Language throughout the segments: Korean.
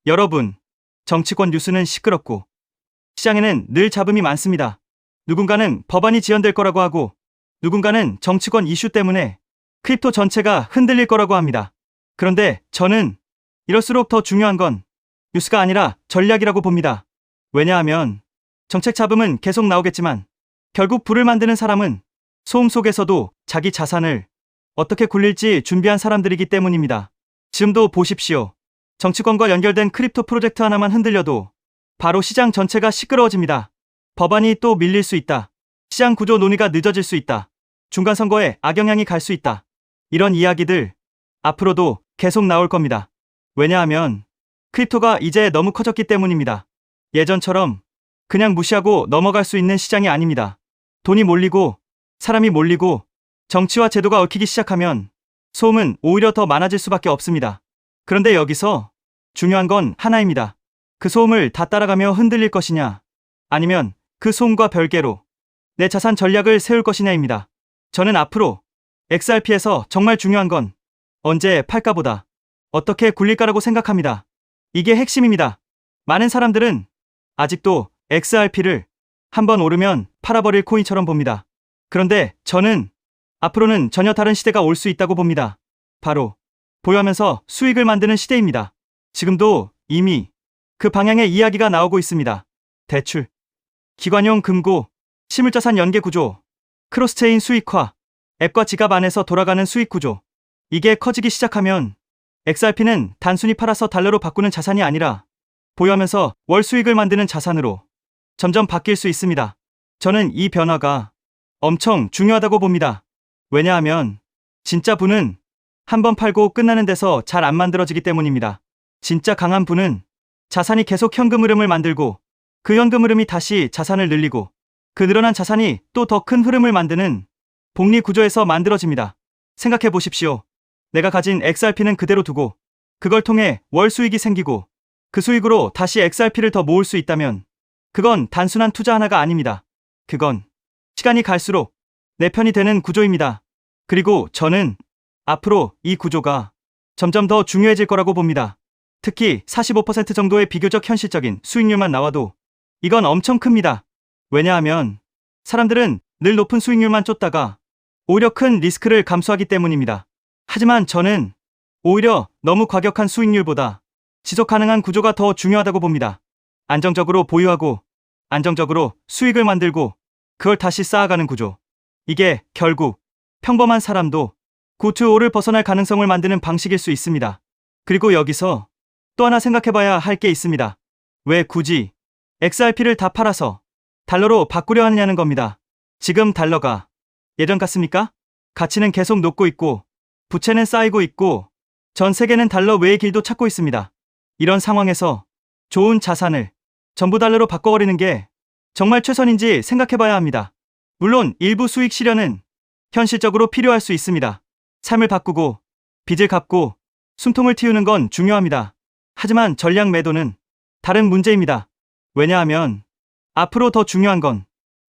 여러분, 정치권 뉴스는 시끄럽고 시장에는 늘 잡음이 많습니다. 누군가는 법안이 지연될 거라고 하고 누군가는 정치권 이슈 때문에 크립토 전체가 흔들릴 거라고 합니다. 그런데 저는 이럴수록 더 중요한 건 뉴스가 아니라 전략이라고 봅니다. 왜냐하면 정책 잡음은 계속 나오겠지만 결국 불을 만드는 사람은 소음 속에서도 자기 자산을 어떻게 굴릴지 준비한 사람들이기 때문입니다. 지금도 보십시오. 정치권과 연결된 크립토 프로젝트 하나만 흔들려도 바로 시장 전체가 시끄러워집니다. 법안이 또 밀릴 수 있다. 시장 구조 논의가 늦어질 수 있다. 중간선거에 악영향이 갈 수 있다. 이런 이야기들 앞으로도 계속 나올 겁니다. 왜냐하면 크립토가 이제 너무 커졌기 때문입니다. 예전처럼 그냥 무시하고 넘어갈 수 있는 시장이 아닙니다. 돈이 몰리고 사람이 몰리고 정치와 제도가 얽히기 시작하면 소음은 오히려 더 많아질 수밖에 없습니다. 그런데 여기서 중요한 건 하나입니다. 그 소음을 다 따라가며 흔들릴 것이냐, 아니면 그 소음과 별개로 내 자산 전략을 세울 것이냐입니다. 저는 앞으로 XRP에서 정말 중요한 건 언제 팔까보다 어떻게 굴릴까라고 생각합니다. 이게 핵심입니다. 많은 사람들은 아직도 XRP를 한번 오르면 팔아버릴 코인처럼 봅니다. 그런데 저는 앞으로는 전혀 다른 시대가 올 수 있다고 봅니다. 바로 보유하면서 수익을 만드는 시대입니다. 지금도 이미 그 방향의 이야기가 나오고 있습니다. 대출, 기관용 금고, 실물자산 연계 구조, 크로스체인 수익화, 앱과 지갑 안에서 돌아가는 수익 구조. 이게 커지기 시작하면 XRP는 단순히 팔아서 달러로 바꾸는 자산이 아니라 보유하면서 월 수익을 만드는 자산으로 점점 바뀔 수 있습니다. 저는 이 변화가 엄청 중요하다고 봅니다. 왜냐하면 진짜 부는 한번 팔고 끝나는 데서 잘 안 만들어지기 때문입니다. 진짜 강한 부는 자산이 계속 현금 흐름을 만들고 그 현금 흐름이 다시 자산을 늘리고 그 늘어난 자산이 또 더 큰 흐름을 만드는 복리 구조에서 만들어집니다. 생각해 보십시오. 내가 가진 XRP는 그대로 두고 그걸 통해 월 수익이 생기고 그 수익으로 다시 XRP를 더 모을 수 있다면 그건 단순한 투자 하나가 아닙니다. 그건 시간이 갈수록 내 편이 되는 구조입니다. 그리고 저는 앞으로 이 구조가 점점 더 중요해질 거라고 봅니다. 특히 45% 정도의 비교적 현실적인 수익률만 나와도 이건 엄청 큽니다. 왜냐하면 사람들은 늘 높은 수익률만 쫓다가 오히려 큰 리스크를 감수하기 때문입니다. 하지만 저는 오히려 너무 과격한 수익률보다 지속 가능한 구조가 더 중요하다고 봅니다. 안정적으로 보유하고 안정적으로 수익을 만들고 그걸 다시 쌓아가는 구조. 이게 결국 평범한 사람도 굿투올을 벗어날 가능성을 만드는 방식일 수 있습니다. 그리고 여기서 또 하나 생각해봐야 할 게 있습니다. 왜 굳이 XRP를 다 팔아서 달러로 바꾸려 하느냐는 겁니다. 지금 달러가 예전 같습니까? 가치는 계속 녹고 있고 부채는 쌓이고 있고 전 세계는 달러 외의 길도 찾고 있습니다. 이런 상황에서 좋은 자산을 전부 달러로 바꿔버리는 게 정말 최선인지 생각해봐야 합니다. 물론 일부 수익 실현은 현실적으로 필요할 수 있습니다. 삶을 바꾸고 빚을 갚고 숨통을 틔우는 건 중요합니다. 하지만 전략 매도는 다른 문제입니다. 왜냐하면 앞으로 더 중요한 건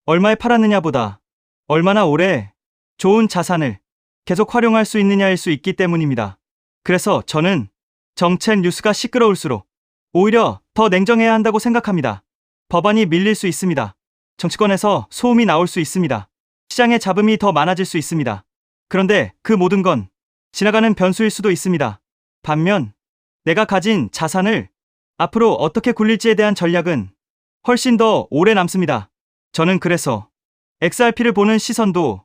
얼마에 팔았느냐보다 얼마나 오래 좋은 자산을 계속 활용할 수 있느냐일 수 있기 때문입니다. 그래서 저는 정책 뉴스가 시끄러울수록 오히려 더 냉정해야 한다고 생각합니다. 법안이 밀릴 수 있습니다. 정치권에서 소음이 나올 수 있습니다. 시장의 잡음이 더 많아질 수 있습니다. 그런데 그 모든 건 지나가는 변수일 수도 있습니다. 반면 내가 가진 자산을 앞으로 어떻게 굴릴지에 대한 전략은 훨씬 더 오래 남습니다. 저는 그래서 XRP를 보는 시선도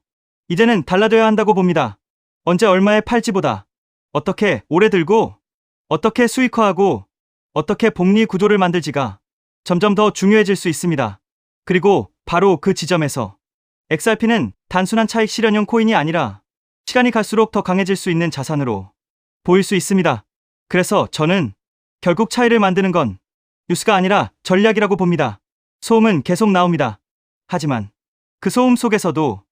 이제는 달라져야 한다고 봅니다. 언제 얼마에 팔지보다 어떻게 오래 들고 어떻게 수익화하고 어떻게 복리 구조를 만들지가 점점 더 중요해질 수 있습니다. 그리고 바로 그 지점에서 XRP는 단순한 차익 실현용 코인이 아니라 시간이 갈수록 더 강해질 수 있는 자산으로 보일 수 있습니다. 그래서 저는 결국 차이를 만드는 건 뉴스가 아니라 전략이라고 봅니다. 소음은 계속 나옵니다. 하지만 그 소음 속에서도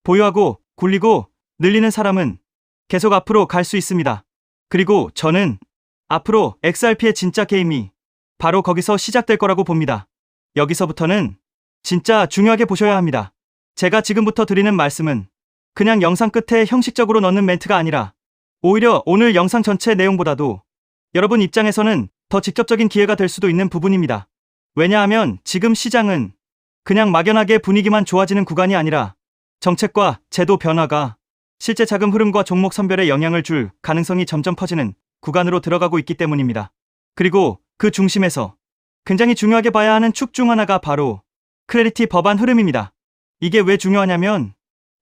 보유하고 굴리고 늘리는 사람은 계속 앞으로 갈 수 있습니다. 그리고 저는 앞으로 XRP의 진짜 게임이 바로 거기서 시작될 거라고 봅니다. 여기서부터는 진짜 중요하게 보셔야 합니다. 제가 지금부터 드리는 말씀은 그냥 영상 끝에 형식적으로 넣는 멘트가 아니라 오히려 오늘 영상 전체 내용보다도 여러분 입장에서는 더 더 직접적인 기회가 될 수도 있는 부분입니다. 왜냐하면 지금 시장은 그냥 막연하게 분위기만 좋아지는 구간이 아니라 정책과 제도 변화가 실제 자금 흐름과 종목 선별에 영향을 줄 가능성이 점점 커지는 구간으로 들어가고 있기 때문입니다. 그리고 그 중심에서 굉장히 중요하게 봐야 하는 축 중 하나가 바로 클래리티 법안 흐름입니다. 이게 왜 중요하냐면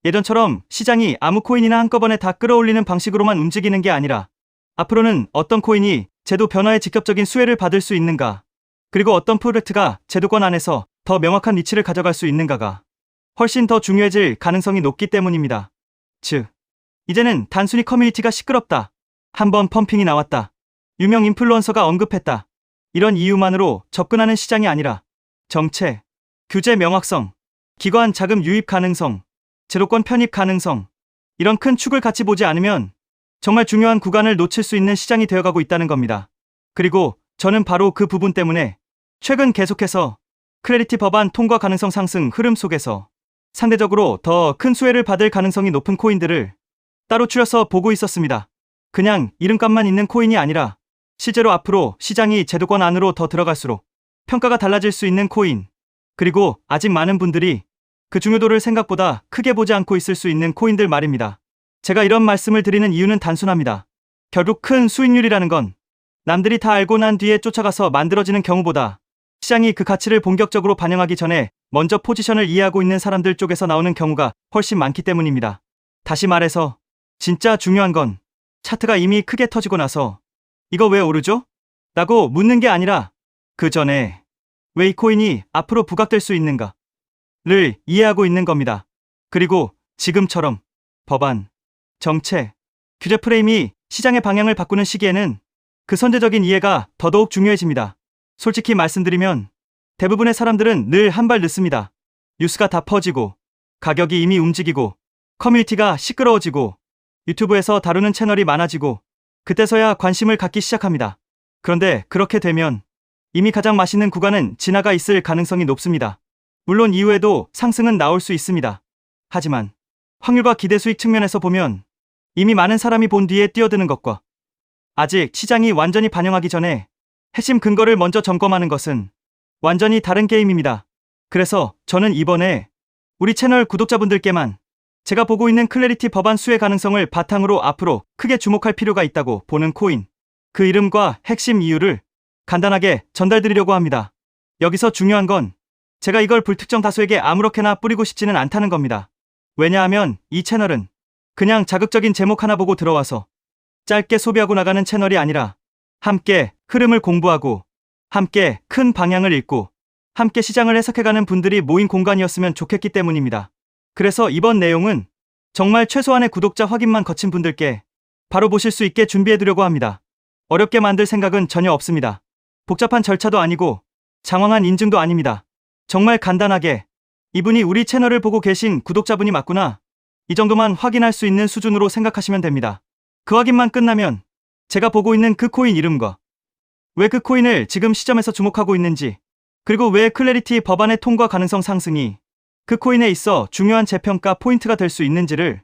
예전처럼 시장이 아무 코인이나 한꺼번에 다 끌어올리는 방식으로만 움직이는 게 아니라 앞으로는 어떤 코인이 제도 변화에 직접적인 수혜를 받을 수 있는가, 그리고 어떤 프로젝트가 제도권 안에서 더 명확한 위치를 가져갈 수 있는가가 훨씬 더 중요해질 가능성이 높기 때문입니다. 즉, 이제는 단순히 커뮤니티가 시끄럽다, 한번 펌핑이 나왔다, 유명 인플루언서가 언급했다, 이런 이유만으로 접근하는 시장이 아니라 정책, 규제 명확성, 기관 자금 유입 가능성, 제도권 편입 가능성, 이런 큰 축을 같이 보지 않으면 정말 중요한 구간을 놓칠 수 있는 시장이 되어가고 있다는 겁니다. 그리고 저는 바로 그 부분 때문에 최근 계속해서 클래리티 법안 통과 가능성 상승 흐름 속에서 상대적으로 더 큰 수혜를 받을 가능성이 높은 코인들을 따로 추려서 보고 있었습니다. 그냥 이름값만 있는 코인이 아니라 실제로 앞으로 시장이 제도권 안으로 더 들어갈수록 평가가 달라질 수 있는 코인, 그리고 아직 많은 분들이 그 중요도를 생각보다 크게 보지 않고 있을 수 있는 코인들 말입니다. 제가 이런 말씀을 드리는 이유는 단순합니다. 결국 큰 수익률이라는 건 남들이 다 알고 난 뒤에 쫓아가서 만들어지는 경우보다 시장이 그 가치를 본격적으로 반영하기 전에 먼저 포지션을 이해하고 있는 사람들 쪽에서 나오는 경우가 훨씬 많기 때문입니다. 다시 말해서 진짜 중요한 건 차트가 이미 크게 터지고 나서 이거 왜 오르죠? 라고 묻는 게 아니라 그 전에 왜 이 코인이 앞으로 부각될 수 있는가 를 이해하고 있는 겁니다. 그리고 지금처럼 법안, 정책, 규제 프레임이 시장의 방향을 바꾸는 시기에는 그 선제적인 이해가 더더욱 중요해집니다. 솔직히 말씀드리면 대부분의 사람들은 늘 한 발 늦습니다. 뉴스가 다 퍼지고 가격이 이미 움직이고 커뮤니티가 시끄러워지고 유튜브에서 다루는 채널이 많아지고 그때서야 관심을 갖기 시작합니다. 그런데 그렇게 되면 이미 가장 맛있는 구간은 지나가 있을 가능성이 높습니다. 물론 이후에도 상승은 나올 수 있습니다. 하지만 확률과 기대 수익 측면에서 보면 이미 많은 사람이 본 뒤에 뛰어드는 것과 아직 시장이 완전히 반영하기 전에 핵심 근거를 먼저 점검하는 것은 완전히 다른 게임입니다. 그래서 저는 이번에 우리 채널 구독자분들께만 제가 보고 있는 클래리티 법안 수혜 가능성을 바탕으로 앞으로 크게 주목할 필요가 있다고 보는 코인, 그 이름과 핵심 이유를 간단하게 전달드리려고 합니다. 여기서 중요한 건 제가 이걸 불특정 다수에게 아무렇게나 뿌리고 싶지는 않다는 겁니다. 왜냐하면 이 채널은 그냥 자극적인 제목 하나 보고 들어와서 짧게 소비하고 나가는 채널이 아니라 함께 흐름을 공부하고 함께 큰 방향을 읽고 함께 시장을 해석해가는 분들이 모인 공간이었으면 좋겠기 때문입니다. 그래서 이번 내용은 정말 최소한의 구독자 확인만 거친 분들께 바로 보실 수 있게 준비해두려고 합니다. 어렵게 만들 생각은 전혀 없습니다. 복잡한 절차도 아니고 장황한 인증도 아닙니다. 정말 간단하게 이분이 우리 채널을 보고 계신 구독자분이 맞구나, 이 정도만 확인할 수 있는 수준으로 생각하시면 됩니다. 그 확인만 끝나면 제가 보고 있는 그 코인 이름과 왜 그 코인을 지금 시점에서 주목하고 있는지, 그리고 왜 클래리티 법안의 통과 가능성 상승이 그 코인에 있어 중요한 재평가 포인트가 될 수 있는지를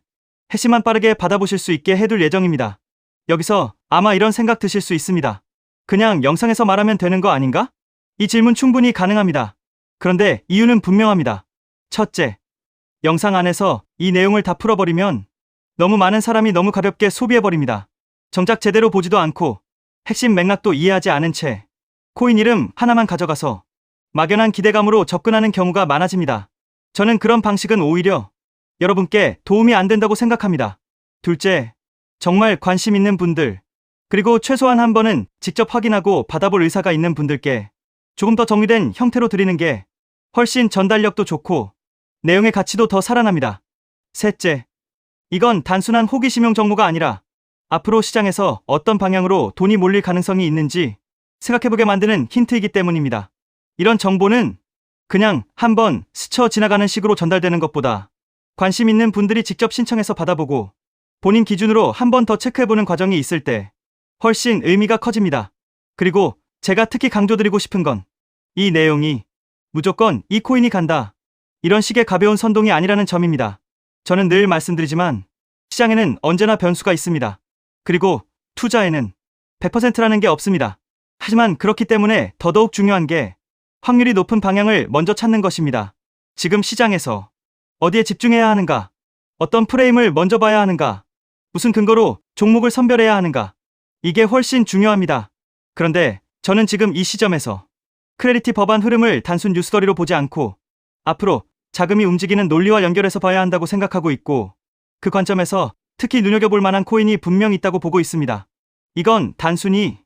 핵심만 빠르게 받아보실 수 있게 해둘 예정입니다. 여기서 아마 이런 생각 드실 수 있습니다. 그냥 영상에서 말하면 되는 거 아닌가? 이 질문 충분히 가능합니다. 그런데 이유는 분명합니다. 첫째, 영상 안에서 이 내용을 다 풀어버리면 너무 많은 사람이 너무 가볍게 소비해버립니다. 정작 제대로 보지도 않고 핵심 맥락도 이해하지 않은 채 코인 이름 하나만 가져가서 막연한 기대감으로 접근하는 경우가 많아집니다. 저는 그런 방식은 오히려 여러분께 도움이 안 된다고 생각합니다. 둘째, 정말 관심 있는 분들, 그리고 최소한 한 번은 직접 확인하고 받아볼 의사가 있는 분들께 조금 더 정리된 형태로 드리는 게 훨씬 전달력도 좋고 내용의 가치도 더 살아납니다. 셋째, 이건 단순한 호기심용 정보가 아니라 앞으로 시장에서 어떤 방향으로 돈이 몰릴 가능성이 있는지 생각해보게 만드는 힌트이기 때문입니다. 이런 정보는 그냥 한번 스쳐 지나가는 식으로 전달되는 것보다 관심 있는 분들이 직접 신청해서 받아보고 본인 기준으로 한 번 더 체크해보는 과정이 있을 때 훨씬 의미가 커집니다. 그리고 제가 특히 강조드리고 싶은 건 이 내용이 무조건 이 코인이 간다, 이런 식의 가벼운 선동이 아니라는 점입니다. 저는 늘 말씀드리지만 시장에는 언제나 변수가 있습니다. 그리고 투자에는 100%라는 게 없습니다. 하지만 그렇기 때문에 더더욱 중요한 게 확률이 높은 방향을 먼저 찾는 것입니다. 지금 시장에서 어디에 집중해야 하는가? 어떤 프레임을 먼저 봐야 하는가? 무슨 근거로 종목을 선별해야 하는가? 이게 훨씬 중요합니다. 그런데 저는 지금 이 시점에서 크레디티 법안 흐름을 단순 뉴스거리로 보지 않고 앞으로 자금이 움직이는 논리와 연결해서 봐야 한다고 생각하고 있고, 그 관점에서 특히 눈여겨볼 만한 코인이 분명 있다고 보고 있습니다. 이건 단순히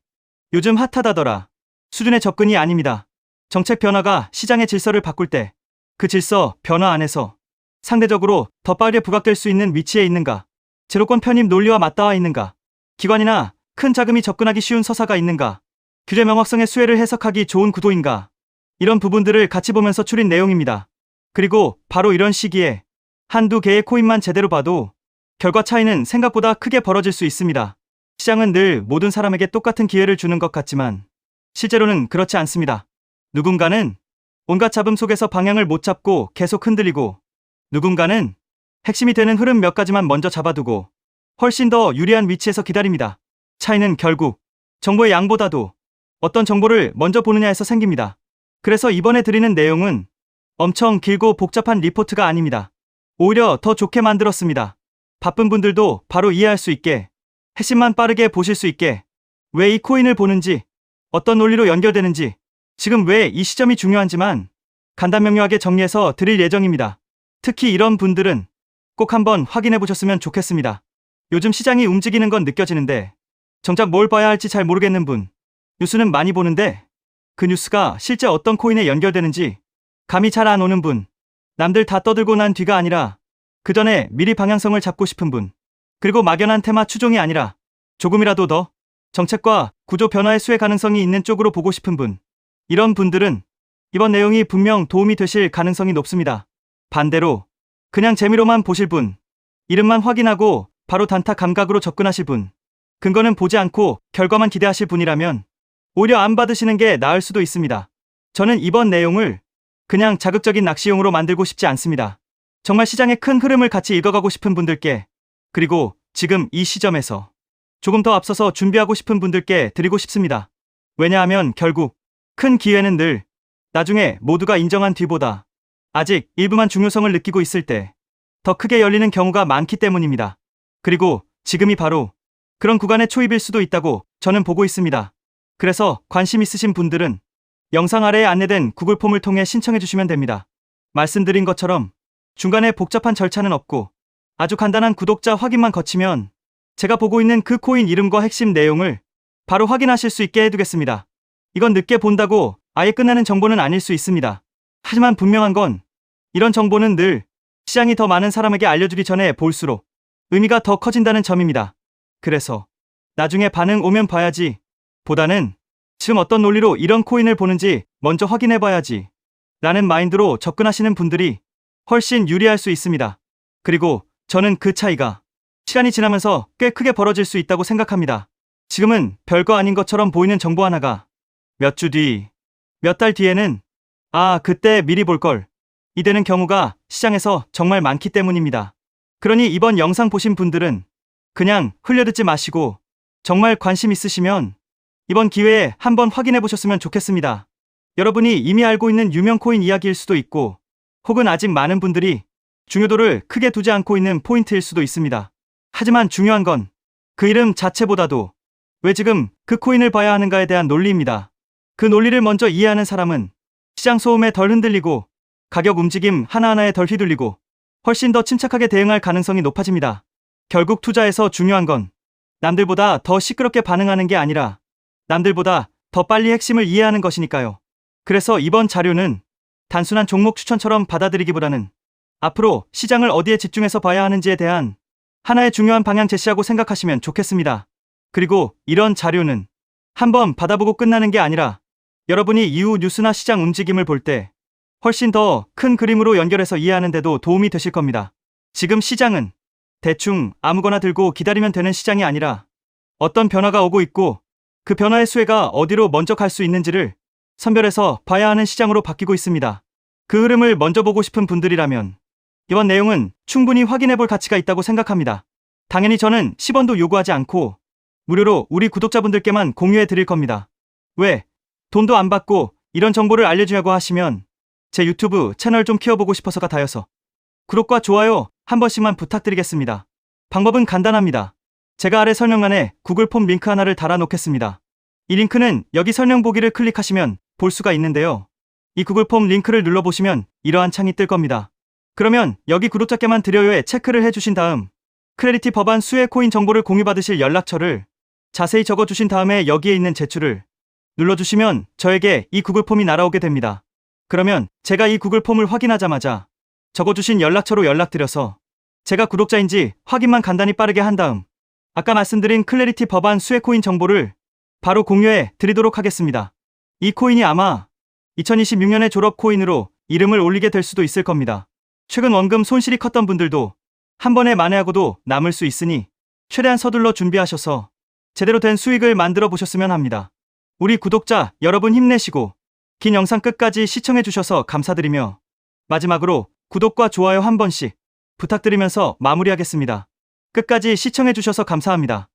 요즘 핫하다더라 수준의 접근이 아닙니다. 정책 변화가 시장의 질서를 바꿀 때 그 질서 변화 안에서 상대적으로 더 빠르게 부각될 수 있는 위치에 있는가, 제로권 편입 논리와 맞닿아 있는가, 기관이나 큰 자금이 접근하기 쉬운 서사가 있는가, 규제 명확성의 수혜를 해석하기 좋은 구도인가, 이런 부분들을 같이 보면서 추린 내용입니다. 그리고 바로 이런 시기에 한두 개의 코인만 제대로 봐도 결과 차이는 생각보다 크게 벌어질 수 있습니다. 시장은 늘 모든 사람에게 똑같은 기회를 주는 것 같지만 실제로는 그렇지 않습니다. 누군가는 온갖 잡음 속에서 방향을 못 잡고 계속 흔들리고, 누군가는 핵심이 되는 흐름 몇 가지만 먼저 잡아두고 훨씬 더 유리한 위치에서 기다립니다. 차이는 결국 정보의 양보다도 어떤 정보를 먼저 보느냐에서 생깁니다. 그래서 이번에 드리는 내용은 엄청 길고 복잡한 리포트가 아닙니다. 오히려 더 좋게 만들었습니다. 바쁜 분들도 바로 이해할 수 있게, 핵심만 빠르게 보실 수 있게, 왜 이 코인을 보는지, 어떤 논리로 연결되는지, 지금 왜 이 시점이 중요한지만 간단명료하게 정리해서 드릴 예정입니다. 특히 이런 분들은 꼭 한번 확인해 보셨으면 좋겠습니다. 요즘 시장이 움직이는 건 느껴지는데 정작 뭘 봐야 할지 잘 모르겠는 분, 뉴스는 많이 보는데 그 뉴스가 실제 어떤 코인에 연결되는지 감이 잘 안 오는 분, 남들 다 떠들고 난 뒤가 아니라 그 전에 미리 방향성을 잡고 싶은 분, 그리고 막연한 테마 추종이 아니라 조금이라도 더 정책과 구조 변화의 수혜 가능성이 있는 쪽으로 보고 싶은 분, 이런 분들은 이번 내용이 분명 도움이 되실 가능성이 높습니다. 반대로 그냥 재미로만 보실 분, 이름만 확인하고 바로 단타 감각으로 접근하실 분, 근거는 보지 않고 결과만 기대하실 분이라면 오히려 안 받으시는 게 나을 수도 있습니다. 저는 이번 내용을 그냥 자극적인 낚시용으로 만들고 싶지 않습니다. 정말 시장의 큰 흐름을 같이 읽어가고 싶은 분들께, 그리고 지금 이 시점에서 조금 더 앞서서 준비하고 싶은 분들께 드리고 싶습니다. 왜냐하면 결국 큰 기회는 늘 나중에 모두가 인정한 뒤보다 아직 일부만 중요성을 느끼고 있을 때 더 크게 열리는 경우가 많기 때문입니다. 그리고 지금이 바로 그런 구간의 초입일 수도 있다고 저는 보고 있습니다. 그래서 관심 있으신 분들은 영상 아래에 안내된 구글 폼을 통해 신청해 주시면 됩니다. 말씀드린 것처럼 중간에 복잡한 절차는 없고 아주 간단한 구독자 확인만 거치면 제가 보고 있는 그 코인 이름과 핵심 내용을 바로 확인하실 수 있게 해두겠습니다. 이건 늦게 본다고 아예 끝나는 정보는 아닐 수 있습니다. 하지만 분명한 건 이런 정보는 늘 시장이 더 많은 사람에게 알려주기 전에 볼수록 의미가 더 커진다는 점입니다. 그래서 나중에 반응 오면 봐야지 보다는 지금 어떤 논리로 이런 코인을 보는지 먼저 확인해봐야지 라는 마인드로 접근하시는 분들이 훨씬 유리할 수 있습니다. 그리고 저는 그 차이가 시간이 지나면서 꽤 크게 벌어질 수 있다고 생각합니다. 지금은 별거 아닌 것처럼 보이는 정보 하나가 몇 주 뒤, 몇 달 뒤에는 아, 그때 미리 볼 걸 이 되는 경우가 시장에서 정말 많기 때문입니다. 그러니 이번 영상 보신 분들은 그냥 흘려듣지 마시고 정말 관심 있으시면 이번 기회에 한번 확인해 보셨으면 좋겠습니다. 여러분이 이미 알고 있는 유명 코인 이야기일 수도 있고, 혹은 아직 많은 분들이 중요도를 크게 두지 않고 있는 포인트일 수도 있습니다. 하지만 중요한 건 그 이름 자체보다도 왜 지금 그 코인을 봐야 하는가에 대한 논리입니다. 그 논리를 먼저 이해하는 사람은 시장 소음에 덜 흔들리고 가격 움직임 하나하나에 덜 휘둘리고 훨씬 더 침착하게 대응할 가능성이 높아집니다. 결국 투자에서 중요한 건 남들보다 더 시끄럽게 반응하는 게 아니라 남들보다 더 빨리 핵심을 이해하는 것이니까요. 그래서 이번 자료는 단순한 종목 추천처럼 받아들이기보다는 앞으로 시장을 어디에 집중해서 봐야 하는지에 대한 하나의 중요한 방향 제시하고 생각하시면 좋겠습니다. 그리고 이런 자료는 한번 받아보고 끝나는 게 아니라 여러분이 이후 뉴스나 시장 움직임을 볼 때 훨씬 더 큰 그림으로 연결해서 이해하는 데도 도움이 되실 겁니다. 지금 시장은 대충 아무거나 들고 기다리면 되는 시장이 아니라 어떤 변화가 오고 있고 그 변화의 수혜가 어디로 먼저 갈 수 있는지를 선별해서 봐야 하는 시장으로 바뀌고 있습니다. 그 흐름을 먼저 보고 싶은 분들이라면 이번 내용은 충분히 확인해 볼 가치가 있다고 생각합니다. 당연히 저는 10원도 요구하지 않고 무료로 우리 구독자분들께만 공유해 드릴 겁니다. 왜 돈도 안 받고 이런 정보를 알려주냐고 하시면 제 유튜브 채널 좀 키워보고 싶어서가 다여서 구독과 좋아요 한 번씩만 부탁드리겠습니다. 방법은 간단합니다. 제가 아래 설명란에 구글 폼 링크 하나를 달아 놓겠습니다. 이 링크는 여기 설명 보기를 클릭하시면 볼 수가 있는데요. 이 구글 폼 링크를 눌러보시면 이러한 창이 뜰 겁니다. 그러면 여기 구독자께만 드려요에 체크를 해주신 다음 크레디티 법안 수혜 코인 정보를 공유받으실 연락처를 자세히 적어주신 다음에 여기에 있는 제출을 눌러주시면 저에게 이 구글 폼이 날아오게 됩니다. 그러면 제가 이 구글 폼을 확인하자마자 적어주신 연락처로 연락드려서 제가 구독자인지 확인만 간단히 빠르게 한 다음 아까 말씀드린 클래리티 법안 수혜 코인 정보를 바로 공유해 드리도록 하겠습니다. 이 코인이 아마 2026년에 졸업 코인으로 이름을 올리게 될 수도 있을 겁니다. 최근 원금 손실이 컸던 분들도 한 번에 만회하고도 남을 수 있으니 최대한 서둘러 준비하셔서 제대로 된 수익을 만들어 보셨으면 합니다. 우리 구독자 여러분 힘내시고 긴 영상 끝까지 시청해 주셔서 감사드리며 마지막으로 구독과 좋아요 한 번씩 부탁드리면서 마무리하겠습니다. 끝까지 시청해 주셔서 감사합니다.